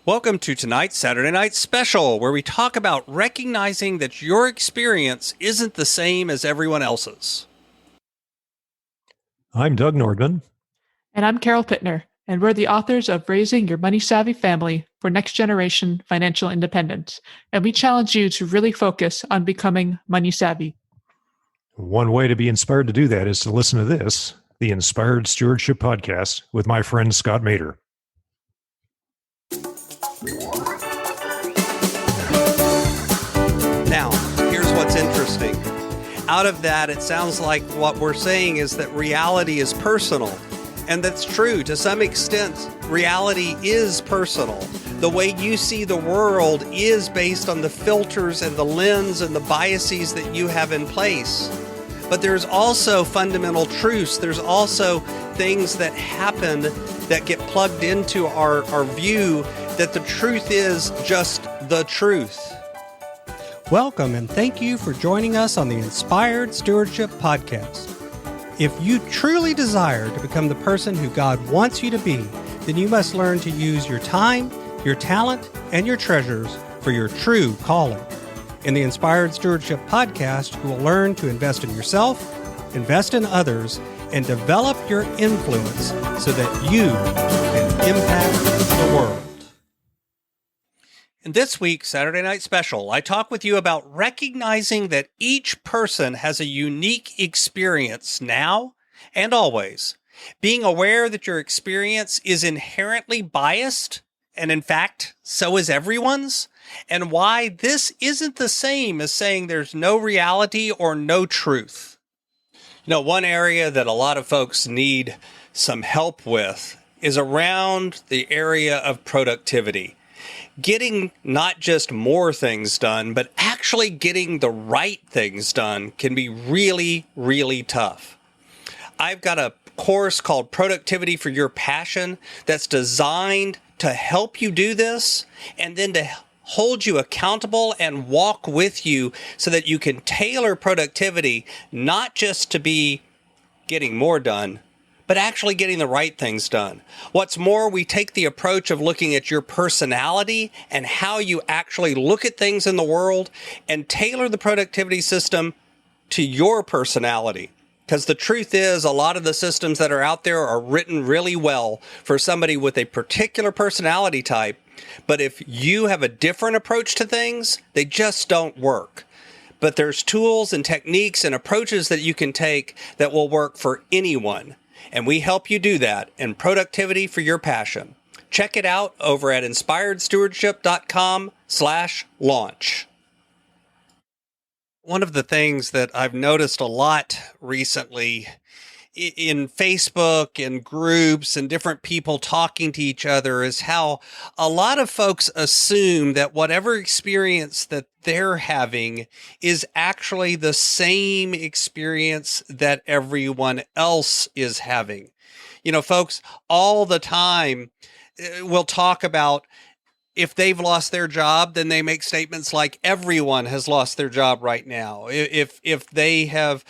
Welcome to tonight's Saturday Night Special, where we talk about recognizing that your experience isn't the same as everyone else's. I'm Doug Nordman. And I'm Carol Pittner, and we're the authors of Raising Your Money-Savvy Family for Next Generation Financial Independence. And we challenge you to really focus on becoming money-savvy. One way to be inspired to do that is to listen to this, the Inspired Stewardship Podcast, with my friend Scott Mater. Now, here's what's interesting. Out of that, it sounds like what we're saying is that reality is personal. And that's true. To some extent, reality is personal. The way you see the world is based on the filters and the lens and the biases that you have in place. But there's also fundamental truths. There's also things that happen that get plugged into our view that the truth is just the truth. Welcome and thank you for joining us on the Inspired Stewardship Podcast. If you truly desire to become the person who God wants you to be, then you must learn to use your time, your talent, and your treasures for your true calling. In the Inspired Stewardship Podcast, you will learn to invest in yourself, invest in others, and develop your influence so that you can impact the world. In this week's Saturday Night Special, I talk with you about recognizing that each person has a unique experience now and always. Being aware that your experience is inherently biased, and in fact, so is everyone's, and why this isn't the same as saying there's no reality or no truth. You know, one area that a lot of folks need some help with is around the area of productivity. Getting not just more things done, but actually getting the right things done can be really, really tough. I've got a course called Productivity for Your Passion that's designed to help you do this and then to hold you accountable and walk with you so that you can tailor productivity not just to be getting more done, but actually getting the right things done. What's more, we take the approach of looking at your personality and how you actually look at things in the world and tailor the productivity system to your personality. Because the truth is, a lot of the systems that are out there are written really well for somebody with a particular personality type. But if you have a different approach to things, they just don't work. But there's tools and techniques and approaches that you can take that will work for anyone. And we help you do that in Productivity for Your Passion. Check it out over at inspiredstewardship.com/launch. One of the things that I've noticed a lot recently in Facebook and groups and different people talking to each other is how a lot of folks assume that whatever experience that they're having is actually the same experience that everyone else is having. You know, folks all the time will talk about if they've lost their job, then they make statements like everyone has lost their job right now. If they have,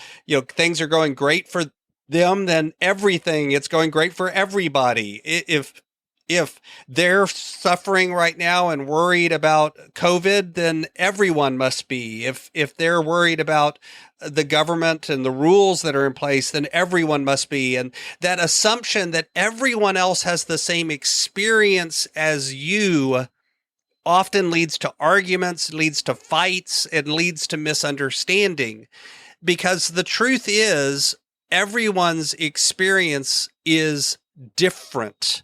things are going great for them, then it's going great for everybody. If they're suffering right now and worried about COVID, then everyone must be. If they're worried about the government and the rules that are in place, then everyone must be. And that assumption that everyone else has the same experience as you often leads to arguments, leads to fights, and leads to misunderstanding. Because the truth is, everyone's experience is different.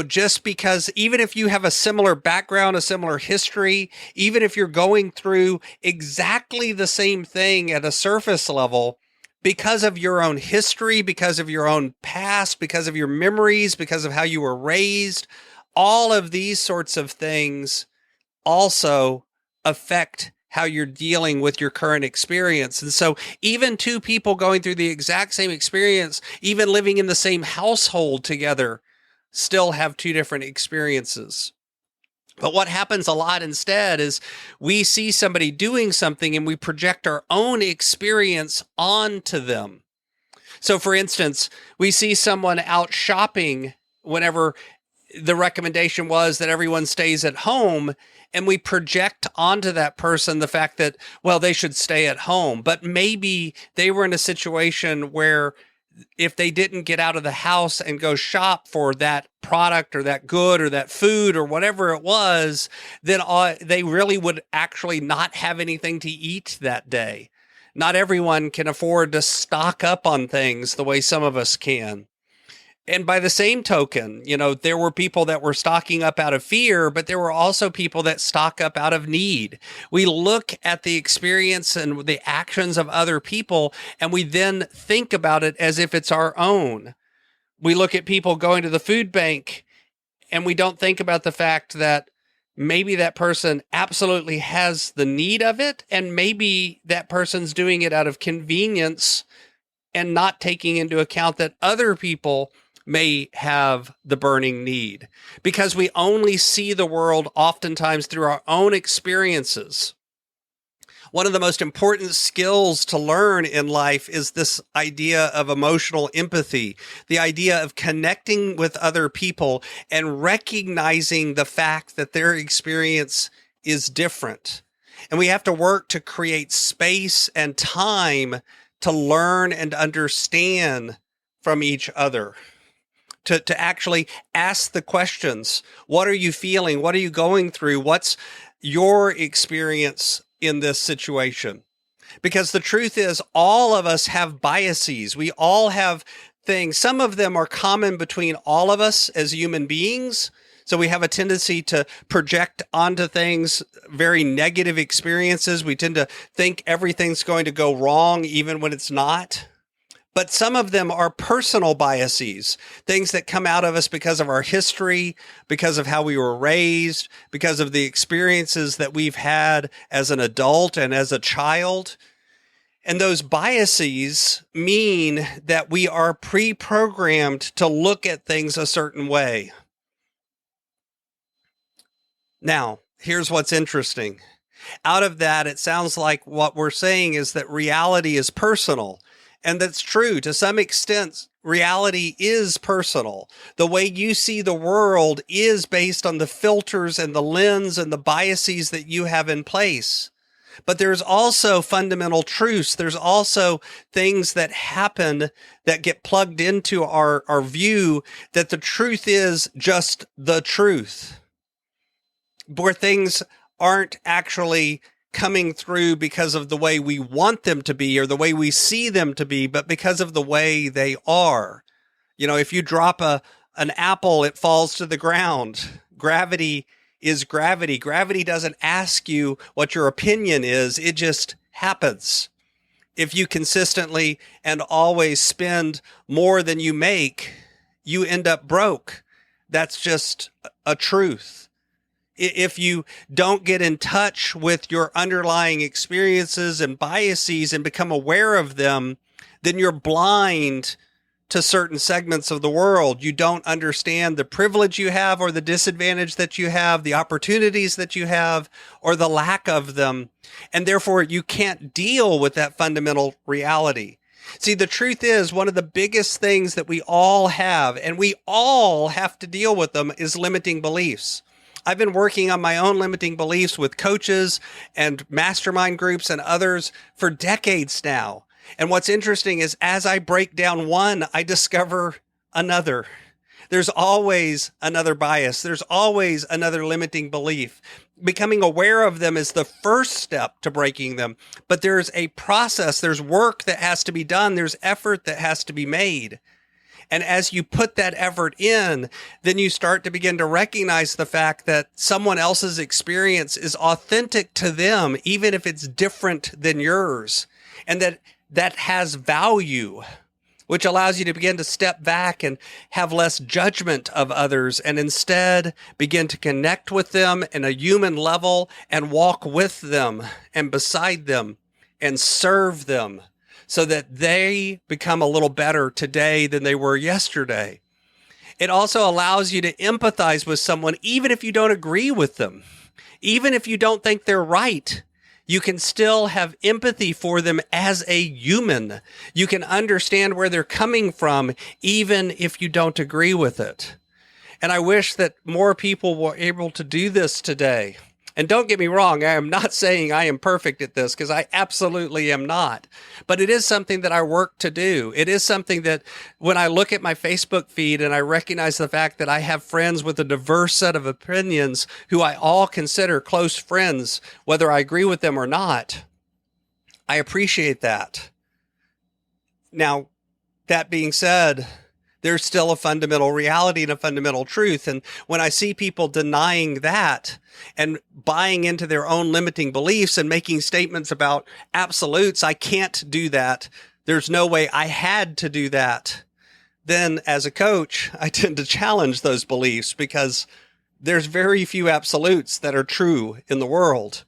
Just because even if you have a similar background, a similar history, even if you're going through exactly the same thing at a surface level, because of your own history, because of your own past, because of your memories, because of how you were raised, all of these sorts of things also affect how you're dealing with your current experience. And so even two people going through the exact same experience, even living in the same household together, still have two different experiences. But what happens a lot instead is we see somebody doing something and we project our own experience onto them. So for instance, we see someone out shopping whenever the recommendation was that everyone stays at home, and we project onto that person the fact that, well, they should stay at home. But maybe they were in a situation where if they didn't get out of the house and go shop for that product or that good or that food or whatever it was, then they really would actually not have anything to eat that day. Not everyone can afford to stock up on things the way some of us can. And by the same token, there were people that were stocking up out of fear, but there were also people that stock up out of need. We look at the experience and the actions of other people, and we then think about it as if it's our own. We look at people going to the food bank, and we don't think about the fact that maybe that person absolutely has the need of it, and maybe that person's doing it out of convenience and not taking into account that other people may have the burning need, because we only see the world oftentimes through our own experiences. One of the most important skills to learn in life is this idea of emotional empathy, the idea of connecting with other people and recognizing the fact that their experience is different. And we have to work to create space and time to learn and understand from each other. To actually ask the questions. What are you feeling? What are you going through? What's your experience in this situation? Because the truth is, all of us have biases. We all have things. Some of them are common between all of us as human beings. So we have a tendency to project onto things very negative experiences. We tend to think everything's going to go wrong, even when it's not. But some of them are personal biases, things that come out of us because of our history, because of how we were raised, because of the experiences that we've had as an adult and as a child. And those biases mean that we are pre-programmed to look at things a certain way. Now, here's what's interesting. Out of that, it sounds like what we're saying is that reality is personal. And that's true. To some extent, reality is personal. The way you see the world is based on the filters and the lens and the biases that you have in place. But there's also fundamental truths. There's also things that happen that get plugged into our view, that the truth is just the truth. Where things aren't actually coming through because of the way we want them to be or the way we see them to be, but because of the way they are. If you drop an apple, it falls to the ground. Gravity is gravity. Gravity doesn't ask you what your opinion is. It just happens. If you consistently and always spend more than you make, you end up broke. That's just a truth. If you don't get in touch with your underlying experiences and biases and become aware of them, then you're blind to certain segments of the world. You don't understand the privilege you have or the disadvantage that you have, the opportunities that you have or the lack of them. And therefore, you can't deal with that fundamental reality. See, the truth is, one of the biggest things that we all have, and we all have to deal with them, is limiting beliefs. I've been working on my own limiting beliefs with coaches and mastermind groups and others for decades now. And what's interesting is as I break down one, I discover another. There's always another bias. There's always another limiting belief. Becoming aware of them is the first step to breaking them. But there's a process. There's work that has to be done. There's effort that has to be made. And as you put that effort in, then you start to begin to recognize the fact that someone else's experience is authentic to them, even if it's different than yours, and that has value, which allows you to begin to step back and have less judgment of others and instead begin to connect with them in a human level and walk with them and beside them and serve them, so that they become a little better today than they were yesterday. It also allows you to empathize with someone, even if you don't agree with them, even if you don't think they're right. You can still have empathy for them as a human. You can understand where they're coming from, even if you don't agree with it. And I wish that more people were able to do this today. And don't get me wrong, I am not saying I am perfect at this, because I absolutely am not. But it is something that I work to do. It is something that when I look at my Facebook feed and I recognize the fact that I have friends with a diverse set of opinions who I all consider close friends, whether I agree with them or not, I appreciate that. Now, that being said, there's still a fundamental reality and a fundamental truth. And when I see people denying that and buying into their own limiting beliefs and making statements about absolutes, I can't do that. There's no way. I had to do that. Then as a coach, I tend to challenge those beliefs because there's very few absolutes that are true in the world.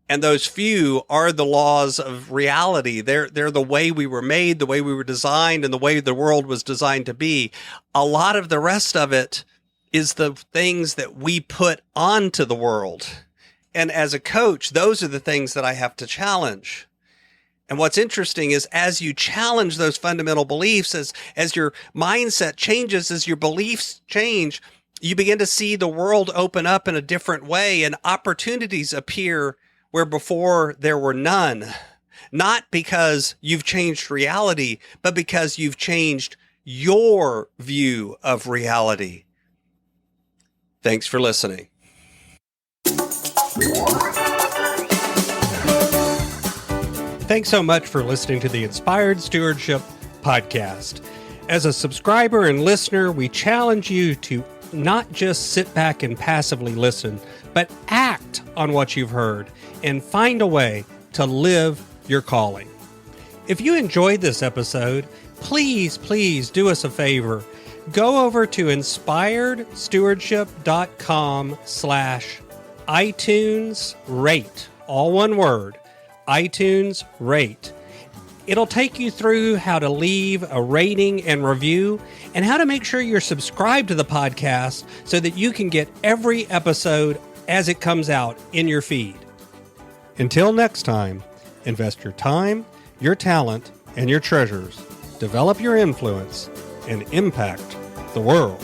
And those few are the laws of reality. They're the way we were made, the way we were designed, and the way the world was designed to be. A lot of the rest of it is the things that we put onto the world. And as a coach, those are the things that I have to challenge. And what's interesting is as you challenge those fundamental beliefs, as your mindset changes, as your beliefs change, you begin to see the world open up in a different way and opportunities appear where before there were none, not because you've changed reality, but because you've changed your view of reality. Thanks for listening. Thanks so much for listening to the Inspired Stewardship Podcast. As a subscriber and listener, we challenge you to not just sit back and passively listen, but act on what you've heard and find a way to live your calling. If you enjoyed this episode, please do us a favor. Go over to inspiredstewardship.com/iTunes rate, all one word, iTunes rate. It'll take you through how to leave a rating and review and how to make sure you're subscribed to the podcast so that you can get every episode as it comes out in your feed. Until next time, invest your time, your talent, and your treasures. Develop your influence and impact the world.